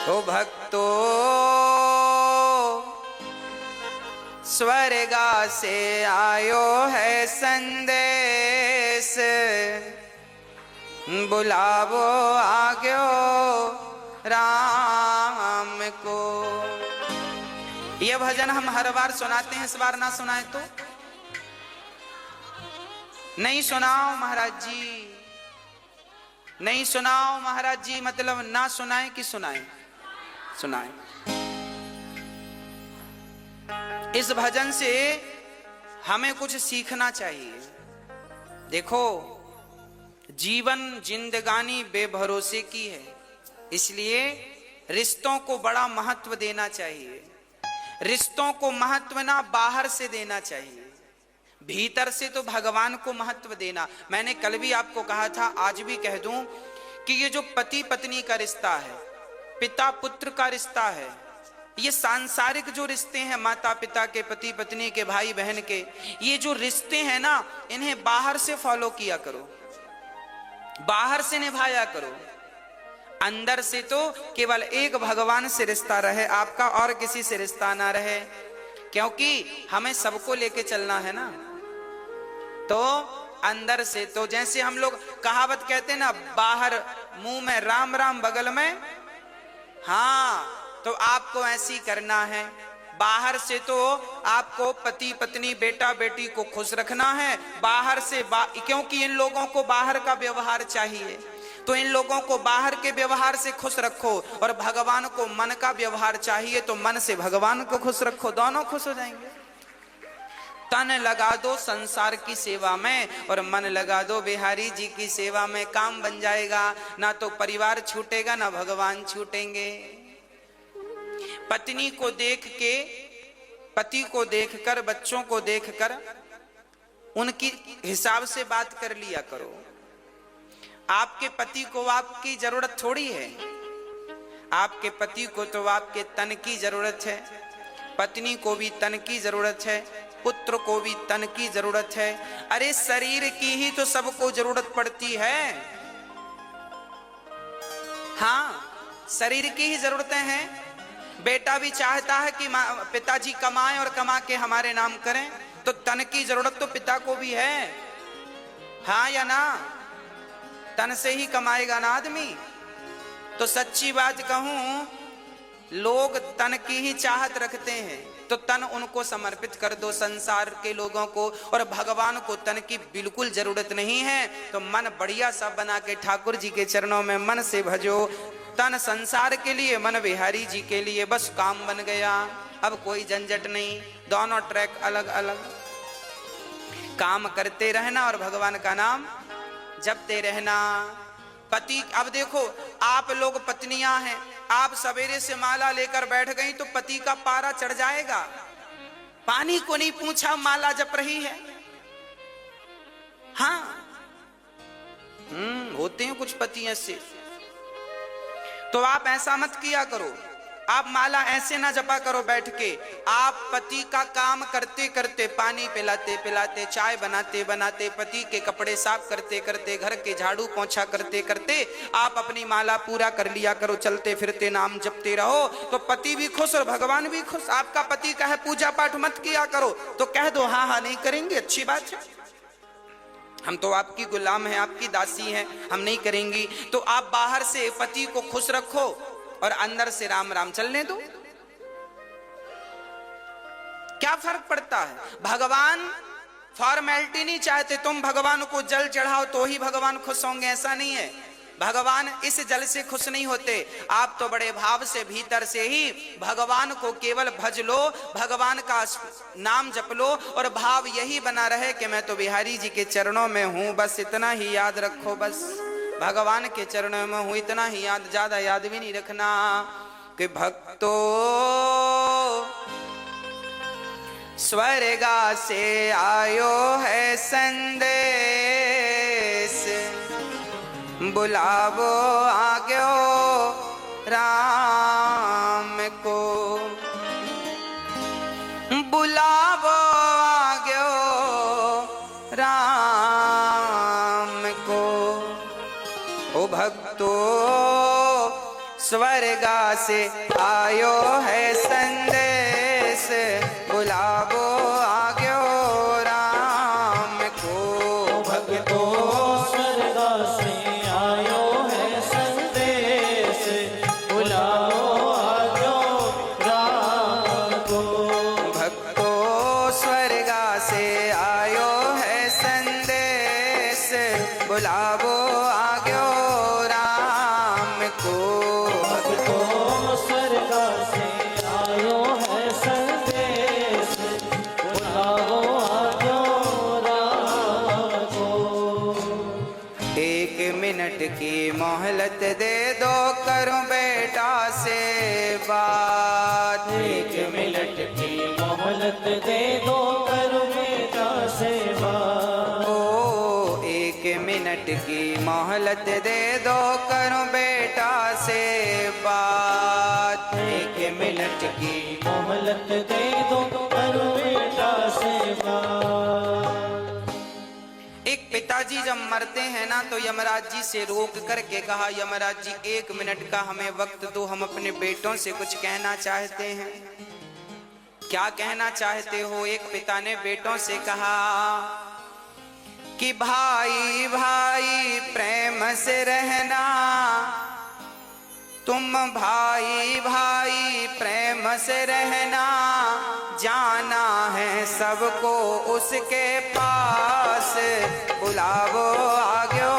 ओ भक्तो स्वर्गा से आयो है संदेश, बुलावो आग्यो राम को। यह भजन हम हर बार सुनाते हैं, इस बार ना सुनाए तो नहीं सुनाओ महाराज जी, नहीं सुनाओ महाराज जी, मतलब ना सुनाए कि सुनाए? सुनाए। इस भजन से हमें कुछ सीखना चाहिए। देखो, जीवन जिंदगानी बेभरोसे की है, इसलिए रिश्तों को बड़ा महत्व देना चाहिए। रिश्तों को महत्व ना बाहर से देना चाहिए, भीतर से तो भगवान को महत्व देना। मैंने कल भी आपको कहा था, आज भी कह दूं कि ये जो पति पत्नी का रिश्ता है, पिता पुत्र का रिश्ता है, ये सांसारिक जो रिश्ते हैं, माता पिता के, पति पत्नी के, भाई बहन के, ये जो रिश्ते हैं ना, इन्हें बाहर से फॉलो किया करो, बाहर से निभाया करो। अंदर से तो केवल एक भगवान से रिश्ता रहे आपका, और किसी से रिश्ता ना रहे, क्योंकि हमें सबको लेके चलना है ना। तो अंदर से तो जैसे हम लोग कहावत कहते हैं ना, बाहर मुंह में राम राम बगल में, हाँ, तो आपको ऐसी करना है। बाहर से तो आपको पति पत्नी बेटा बेटी को खुश रखना है, बाहर से क्योंकि इन लोगों को बाहर का व्यवहार चाहिए, तो इन लोगों को बाहर के व्यवहार से खुश रखो, और भगवान को मन का व्यवहार चाहिए, तो मन से भगवान को खुश रखो, दोनों खुश हो जाएंगे। तन लगा दो संसार की सेवा में और मन लगा दो बिहारी जी की सेवा में, काम बन जाएगा। ना तो परिवार छूटेगा, ना भगवान छूटेंगे। पत्नी को देख के, पति को देखकर, बच्चों को देखकर उनकी हिसाब से बात कर लिया करो। आपके पति को आपकी जरूरत थोड़ी है, आपके पति को तो आपके तन की जरूरत है, पत्नी को भी तन की जरूरत है, पुत्र को भी तन की जरूरत है। अरे शरीर की ही तो सबको जरूरत पड़ती है। हाँ, शरीर की ही जरूरतें हैं। बेटा भी चाहता है कि पिताजी कमाएं और कमा के हमारे नाम करें, तो तन की जरूरत तो पिता को भी है, हाँ या ना? तन से ही कमाएगा ना आदमी। तो सच्ची बात कहूं, लोग तन की ही चाहत रखते हैं, तो तन उनको समर्पित कर दो संसार के लोगों को, और भगवान को तन की बिल्कुल जरूरत नहीं है। तो मन बढ़िया सा बना के ठाकुर जी के चरणों में मन से भजो। तन संसार के लिए, मन बिहारी जी के लिए, बस काम बन गया। अब कोई झंझट नहीं, दोनों ट्रैक अलग अलग, काम करते रहना और भगवान का नाम जपते रहना। पति, अब देखो, आप लोग पत्नियां हैं, आप सवेरे से माला लेकर बैठ गई तो पति का पारा चढ़ जाएगा। पानी को नहीं पूछा, माला जप रही है। हाँ, होते हैं कुछ पति ऐसे। तो आप ऐसा मत किया करो, आप माला ऐसे ना जपा करो बैठ के। आप पति का काम करते करते, पानी पिलाते पिलाते, चाय बनाते बनाते, पति के कपड़े साफ करते करते, घर के झाड़ू पोंछा करते करते आप अपनी माला पूरा कर लिया करो। चलते फिरते नाम जपते रहो, तो पति भी खुश और भगवान भी खुश। आपका पति कहे पूजा पाठ मत किया करो, तो कह दो हाँ हाँ नहीं करेंगे, अच्छी बात है, हम तो आपकी गुलाम हैं, आपकी दासी हैं, हम नहीं करेंगी। तो आप बाहर से पति को खुश रखो और अंदर से राम राम चलने दो। क्या फर्क पड़ता है? भगवान फॉर्मेलिटी नहीं चाहते, तुम भगवान को जल चढ़ाओ तो ही भगवान खुश होंगे, ऐसा नहीं है। भगवान इस जल से खुश नहीं होते। आप तो बड़े भाव से भीतर से ही भगवान को केवल भज लो, भगवान का नाम जप लो, और भाव यही बना रहे कि मैं तो बिहारी जी के चरणों में हूं, बस इतना ही याद रखो, बस भगवान के चरणों में हूं, इतना ही याद, ज्यादा याद भी नहीं रखना। कि भक्तो स्वर्गा से आयो है संदेश, बुलावो आग्यो राम को, बुलावो आग्यो राम को। ओ भक्तो स्वर्ग स्वर्गा से आयो है संदेश, बुलावो आग्यो राम को। भक्तो स्वर्गा से आयो है संदेश, बुलाओ आजो राम को। भक्तो स्वर्गा से आयो है संदेश, बुलावो आग्यो राम को। भक्तो स्वर्गा से आयो है संदेश, बुलाओ आजो राम को। 1 मिनट की मोहलत दे दो, करूं बेटा से बात। 1 मिनट की मोहलत दे दो, करो बेटा से बात। ओ 1 मिनट की मोहलत दे दो, करूं बेटा से बात। 1 मिनट की मोहलत दे दो, करो बेटा से बात। एक पिताजी जब मरते हैं ना तो यमराज जी से रोक करके कहा, यमराज जी 1 मिनट का हमें वक्त दो, हम अपने बेटों से कुछ कहना चाहते हैं। क्या कहना चाहते हो? एक पिता ने बेटों से कहा कि भाई भाई प्रेम से रहना, तुम भाई भाई प्रेम से रहना, जाना है सबको उसके पास, बुलावो आग्यो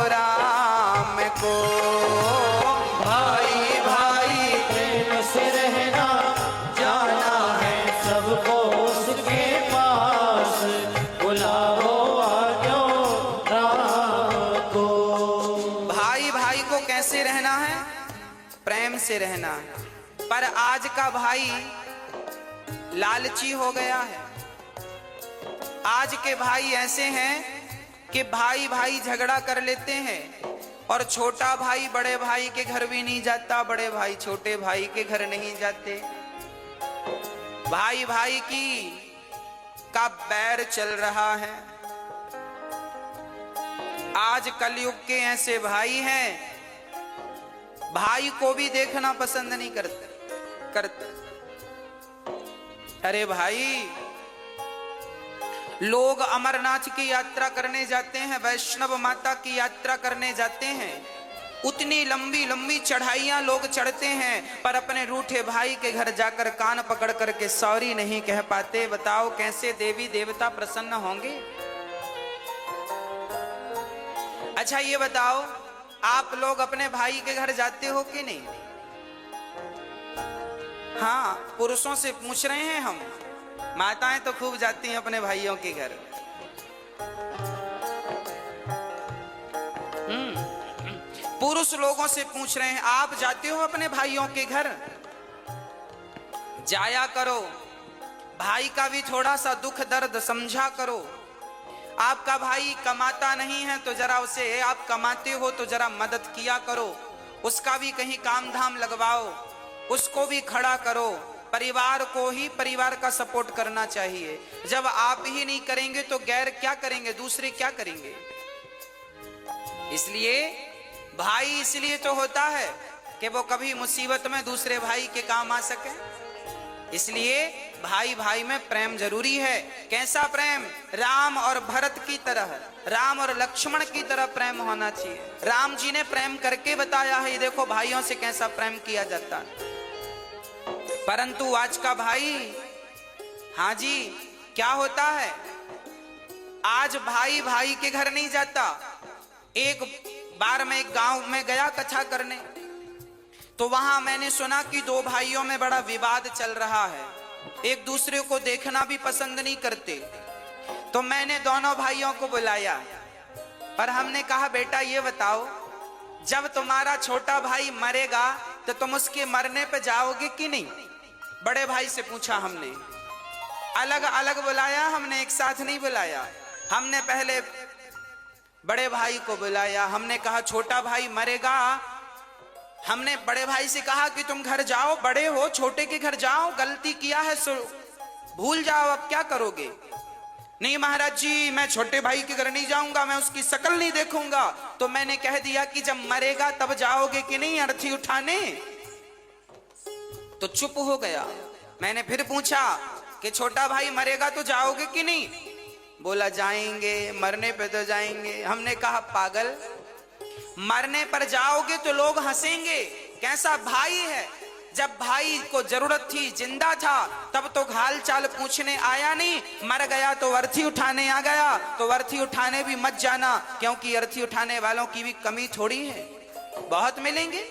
राम को। भाई भाई प्रेम से रहना, जाना है सबको उसके पास, बुलाओ आजो राम को। भाई भाई को कैसे रहना है? प्रेम से रहना है। पर आज का भाई लालची हो गया है। आज के भाई ऐसे हैं कि भाई भाई झगड़ा कर लेते हैं और छोटा भाई बड़े भाई के घर भी नहीं जाता, बड़े भाई छोटे भाई के घर नहीं जाते। भाई भाई की का बैर चल रहा है। आज कलयुग के ऐसे भाई हैं, भाई को भी देखना पसंद नहीं करते। अरे भाई, लोग अमरनाथ की यात्रा करने जाते हैं, वैष्णव माता की यात्रा करने जाते हैं, उतनी लंबी लंबी चढ़ाइयां लोग चढ़ते हैं, पर अपने रूठे भाई के घर जाकर कान पकड़ करके सॉरी नहीं कह पाते। बताओ कैसे देवी देवता प्रसन्न होंगे? अच्छा ये बताओ, आप लोग अपने भाई के घर जाते हो कि नहीं? हाँ, पुरुषों से पूछ रहे हैं हम। माताएं तो खूब जाती हैं अपने भाइयों के घर। पुरुष लोगों से पूछ रहे हैं, आप जाते हो अपने भाइयों के घर? जाया करो, भाई का भी थोड़ा सा दुख दर्द समझा करो। आपका भाई कमाता नहीं है तो जरा उसे, आप कमाते हो तो जरा मदद किया करो, उसका भी कहीं काम धाम लगवाओ, उसको भी खड़ा करो। परिवार को ही परिवार का सपोर्ट करना चाहिए। जब आप ही नहीं करेंगे तो गैर क्या करेंगे, दूसरे क्या करेंगे? इसलिए भाई इसलिए तो होता है कि वो कभी मुसीबत में दूसरे भाई के काम आ सके। इसलिए भाई भाई में प्रेम जरूरी है। कैसा प्रेम? राम और भरत की तरह, राम और लक्ष्मण की तरह प्रेम होना चाहिए। राम जी ने प्रेम करके बताया है, देखो भाइयों से कैसा प्रेम किया जाता है। परंतु आज का भाई, हाँ जी, क्या होता है? आज भाई भाई के घर नहीं जाता। एक बार मैं एक गांव में गया कथा करने, तो वहां मैंने सुना कि दो भाइयों में बड़ा विवाद चल रहा है, एक दूसरे को देखना भी पसंद नहीं करते। तो मैंने दोनों भाइयों को बुलाया, पर हमने कहा बेटा ये बताओ, जब तुम्हारा छोटा भाई मरेगा तो तुम उसके मरने पे जाओगे कि नहीं? बड़े भाई से पूछा हमने। अलग अलग बुलाया हमने, एक साथ नहीं बुलाया। हमने पहले बड़े भाई को बुलाया, हमने कहा छोटा भाई मरेगा। हमने बड़े भाई से कहा कि तुम घर जाओ, बड़े हो, छोटे के घर जाओ, गलती किया है सो भूल जाओ, अब क्या करोगे? नहीं महाराज जी, मैं छोटे भाई के घर नहीं जाऊंगा, मैं उसकी शक्ल नहीं देखूंगा। तो मैंने कह दिया कि जब मरेगा तब जाओगे कि नहीं अर्थी उठाने? तो चुप हो गया। मैंने फिर पूछा कि छोटा भाई मरेगा तो जाओगे कि नहीं? बोला जाएंगे, मरने पे तो जाएंगे। हमने कहा पागल, मरने पर जाओगे तो लोग हंसेंगे, कैसा भाई है। जब भाई को जरूरत थी, जिंदा था, तब तो हाल चाल पूछने आया नहीं, मर गया तो अर्थी उठाने आ गया। तो अर्थी उठाने भी मत जाना, क्योंकि अर्थी उठाने वालों की भी कमी थोड़ी है, बहुत मिलेंगे।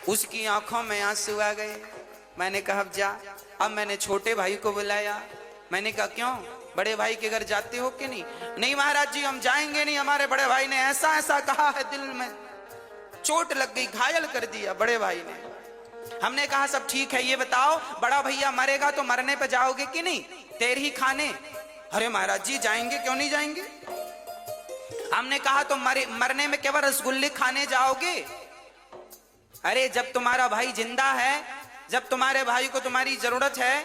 उसकी आंखों में आंसू आ गए। मैंने कहा अब जा। अब मैंने छोटे भाई को बुलाया। मैंने कहा क्यों, बड़े भाई के घर जाते हो कि नहीं? नहीं महाराज जी हम जाएंगे नहीं, हमारे बड़े भाई ने ऐसा ऐसा कहा है, दिल में चोट लग गई, घायल कर दिया बड़े भाई ने। हमने कहा सब ठीक है, ये बताओ बड़ा भैया मरेगा तो मरने पे जाओगे कि नहीं? तेर ही खाने। अरे महाराज जी जाएंगे, क्यों नहीं जाएंगे? हमने कहा तो मरने में केवल रसगुल्ले खाने जाओगे? अरे जब तुम्हारा भाई जिंदा है, जब तुम्हारे भाई को तुम्हारी जरूरत है,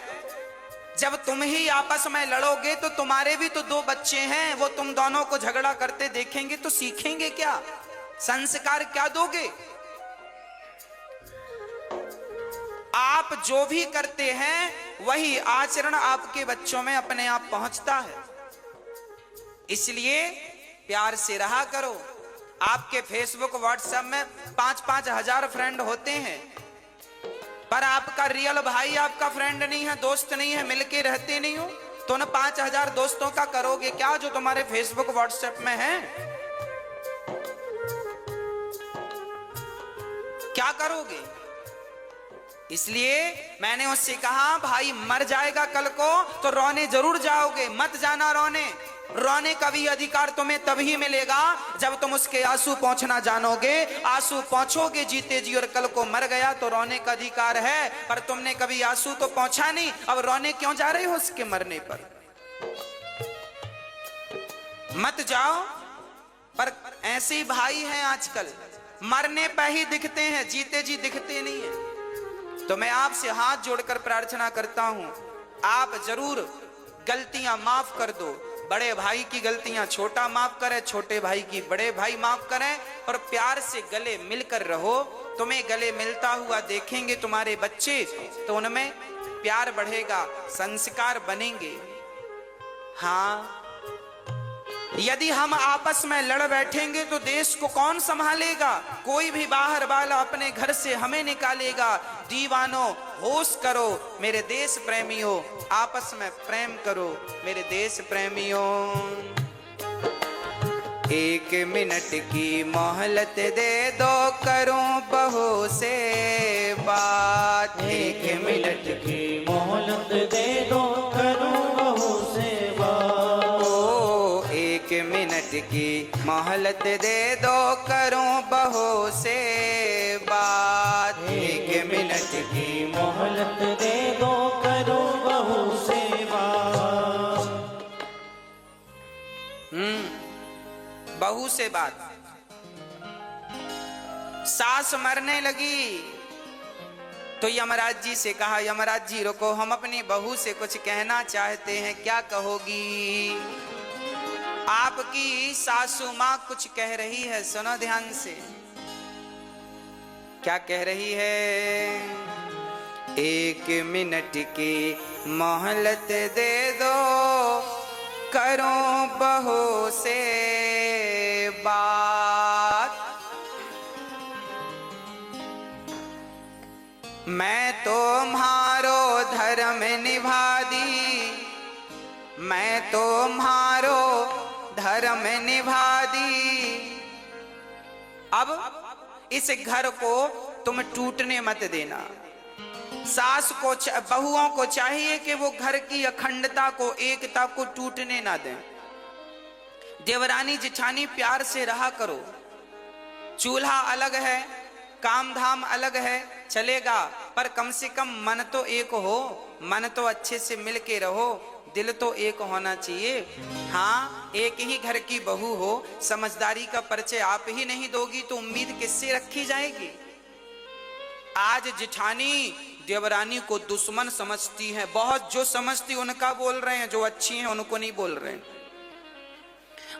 जब तुम ही आपस में लड़ोगे तो तुम्हारे भी तो दो बच्चे हैं, वो तुम दोनों को झगड़ा करते देखेंगे तो सीखेंगे क्या? संस्कार क्या दोगे? आप जो भी करते हैं वही आचरण आपके बच्चों में अपने आप पहुंचता है। इसलिए प्यार से रहा करो। आपके फेसबुक व्हाट्सएप में 5-5 हजार फ्रेंड होते हैं, पर आपका रियल भाई आपका फ्रेंड नहीं है, दोस्त नहीं है, मिलके रहते नहीं हो, तो न 5000 दोस्तों का करोगे क्या जो तुम्हारे फेसबुक व्हाट्सएप में है? क्या करोगे? इसलिए मैंने उससे कहा भाई मर जाएगा कल को तो रोने जरूर जाओगे, मत जाना रोने। रोने का भी अधिकार तुम्हें तभी मिलेगा जब तुम उसके आंसू पहुंचना जानोगे। आंसू पहुंचोगे जीते जी, और कल को मर गया तो रोने का अधिकार है, पर तुमने कभी आंसू तो पहुंचा नहीं, अब रोने क्यों जा रहे हो उसके मरने पर? मत जाओ। पर ऐसे ही भाई हैं आजकल, मरने पर ही दिखते हैं, जीते जी दिखते नहीं है। तो मैं आपसे हाथ जोड़कर प्रार्थना करता हूं, आप जरूर गलतियां माफ कर दो। बड़े भाई की गलतियां छोटा माफ करे, छोटे भाई की बड़े भाई माफ करें, और प्यार से गले मिलकर रहो। तुम्हें गले मिलता हुआ देखेंगे तुम्हारे बच्चे तो उनमें प्यार बढ़ेगा, संस्कार बनेंगे। हाँ, यदि हम आपस में लड़ बैठेंगे तो देश को कौन संभालेगा? कोई भी बाहर वाला अपने घर से हमें निकालेगा। दीवानों होश करो मेरे देश प्रेमियों, आपस में प्रेम करो मेरे देश प्रेमियों। 1 मिनट की मोहलत दे दो, करूं बहू से बात। 1 मिनट की मोहलत दे दो, करूं बहू से बात। 1 मिनट की मोहलत दे दो, करूं बहू से बात। 1 मिनट की मोहलत दे दो, करूं बहू से बात। बहू से बात। सास मरने लगी तो यमराज जी से कहा, यमराज जी रुको, हम अपनी बहू से कुछ कहना चाहते हैं, क्या कहोगी? आपकी सासू माँ कुछ कह रही है, सुनो ध्यान से। क्या कह रही है? 1 मिनट की मोहलत दे दो, करूं बहू से बात। मैं तुम्हारो धर्म निभा दी, मैं तुम्हारो धर्म निभा दी। अब इस घर को तुम टूटने मत देना। सास को, बहुओं को चाहिए कि वो घर की अखंडता को, एकता को टूटने ना दें। देवरानी जिठानी प्यार से रहा करो। चूल्हा अलग है, काम धाम अलग है, चलेगा, पर कम से कम मन तो एक हो, मन तो अच्छे से मिल के रहो, दिल तो एक होना चाहिए। हाँ, एक ही घर की बहू हो, समझदारी का परिचय आप ही नहीं दोगी तो उम्मीद किससे रखी जाएगी? आज जिठानी देवरानी को दुश्मन समझती है, बहुत जो समझती उनका बोल रहे हैं, जो अच्छी हैं उनको नहीं बोल रहे हैं।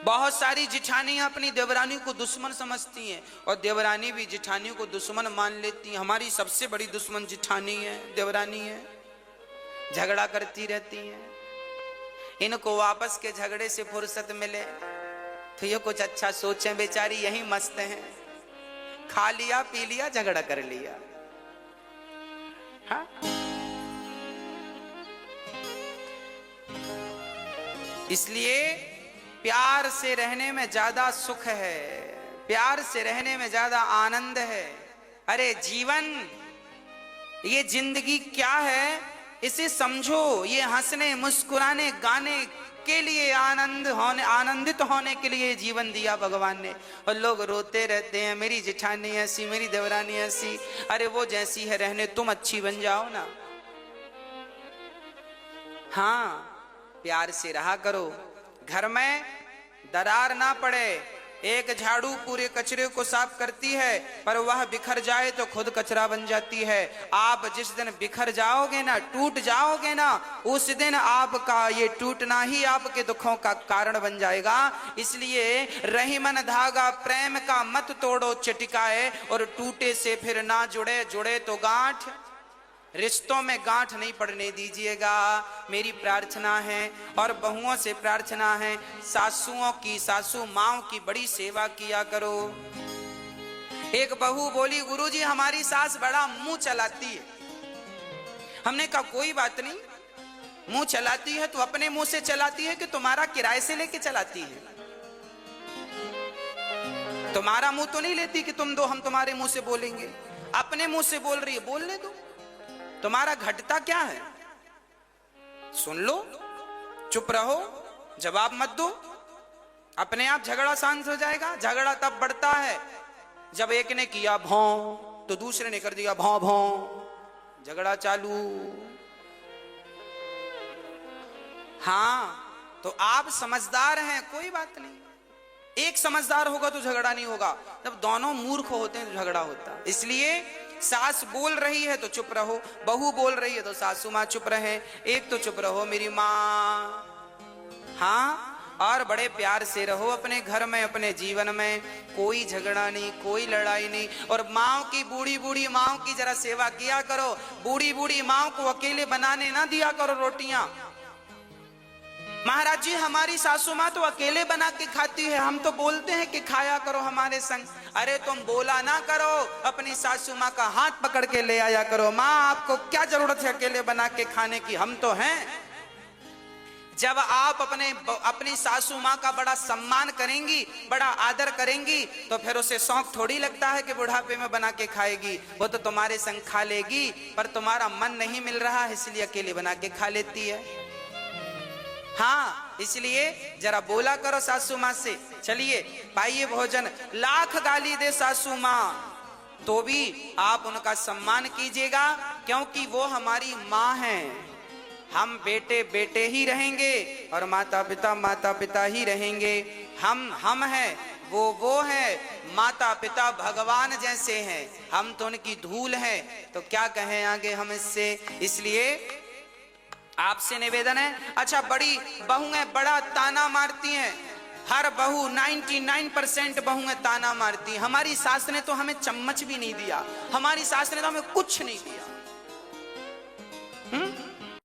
बहुत सारी जिठानियां अपनी देवरानी को दुश्मन समझती हैं और देवरानी भी जिठानी को दुश्मन मान लेती हैं। हमारी सबसे बड़ी दुश्मन जिठानी है, देवरानी है, झगड़ा करती रहती हैं। इनको वापस के झगड़े से फुर्सत मिले तो ये कुछ अच्छा सोचें, बेचारी यही मस्त हैं, खा लिया पी लिया झगड़ा कर लिया। हाँ? इसलिए प्यार से रहने में ज्यादा सुख है, प्यार से रहने में ज्यादा आनंद है। अरे जीवन, ये जिंदगी क्या है इसे समझो। ये हंसने मुस्कुराने गाने के लिए, आनंदित होने के लिए जीवन दिया भगवान ने। और लोग रोते रहते हैं, मेरी जिठानी ऐसी, मेरी देवरानी ऐसी। अरे वो जैसी है रहने, तुम अच्छी बन जाओ ना। हाँ, प्यार से रहा करो, घर में दरार ना पड़े। एक झाड़ू पूरे कचरे को साफ करती है, पर वह बिखर जाए तो खुद कचरा बन जाती है। आप जिस दिन बिखर जाओगे ना, टूट जाओगे ना, उस दिन आपका ये टूटना ही आपके दुखों का कारण बन जाएगा। इसलिए रहीमन धागा प्रेम का मत तोड़ो चटिकाए, और टूटे से फिर ना जुड़े, जुड़े तो गांठ। रिश्तों में गांठ नहीं पड़ने दीजिएगा, मेरी प्रार्थना है। और बहुओं से प्रार्थना है, सासुओं की, सासू माओ की बड़ी सेवा किया करो। एक बहू बोली, गुरुजी हमारी सास बड़ा मुंह चलाती है। हमने कहा कोई बात नहीं, मुंह चलाती है तो अपने मुंह से चलाती है कि तुम्हारा किराए से लेके चलाती है? तुम्हारा मुंह तो नहीं लेती कि तुम दो हम तुम्हारे मुंह से बोलेंगे। अपने मुंह से बोल रही है, बोलने दो, तुम्हारा घटता क्या है? सुन लो, चुप रहो, जवाब मत दो, अपने आप झगड़ा शांत हो जाएगा। झगड़ा तब बढ़ता है जब एक ने किया भौं तो दूसरे ने कर दिया भौं भौं, झगड़ा चालू। हाँ, तो आप समझदार हैं, कोई बात नहीं। एक समझदार होगा तो झगड़ा नहीं होगा, जब दोनों मूर्ख होते हैं तो झगड़ा होता है। इसलिए सास बोल रही है तो चुप रहो, बहू बोल रही है तो सासू माँ चुप रहे, एक तो चुप रहो मेरी माँ। हाँ, और बड़े प्यार से रहो अपने घर में, अपने जीवन में। कोई झगड़ा नहीं, कोई लड़ाई नहीं। और माँ की, बूढ़ी बूढ़ी माँ की जरा सेवा किया करो। बूढ़ी बूढ़ी माँ को अकेले बनाने ना दिया करो रोटियां। महाराज जी हमारी सासू माँ तो अकेले बना के खाती है, हम तो बोलते हैं कि खाया करो हमारे संग। अरे तुम बोला ना करो, अपनी सासू माँ का हाथ पकड़ के ले आया करो। माँ आपको क्या जरूरत है अकेले बना के खाने की, हम तो हैं। जब आप अपनी सासू माँ का बड़ा सम्मान करेंगी, बड़ा आदर करेंगी, तो फिर उसे शौक थोड़ी लगता है कि बुढ़ापे में बना के खाएगी। वो तो तुम्हारे संग खा लेगी, पर तुम्हारा मन नहीं मिल रहा है इसलिए अकेले बना के खा लेती है। हाँ, इसलिए जरा बोला करो सासू माँ से, चलिए पाइए भोजन। लाख गाली दे सासू माँ तो भी आप उनका सम्मान कीजिएगा, क्योंकि वो हमारी माँ हैं। हम बेटे बेटे ही रहेंगे और माता पिता ही रहेंगे। हम हैं, वो है। माता पिता भगवान जैसे हैं, हम तो उनकी धूल हैं, तो क्या कहें आगे हम इससे। इसलिए आपसे निवेदन है। अच्छा, बड़ी बहुएं बड़ा ताना मारती हैं, हर बहू 99% बहुएं ताना मारती हैं। हमारी सास ने तो हमें चम्मच भी नहीं दिया, हमारी सास ने तो हमें कुछ नहीं दिया।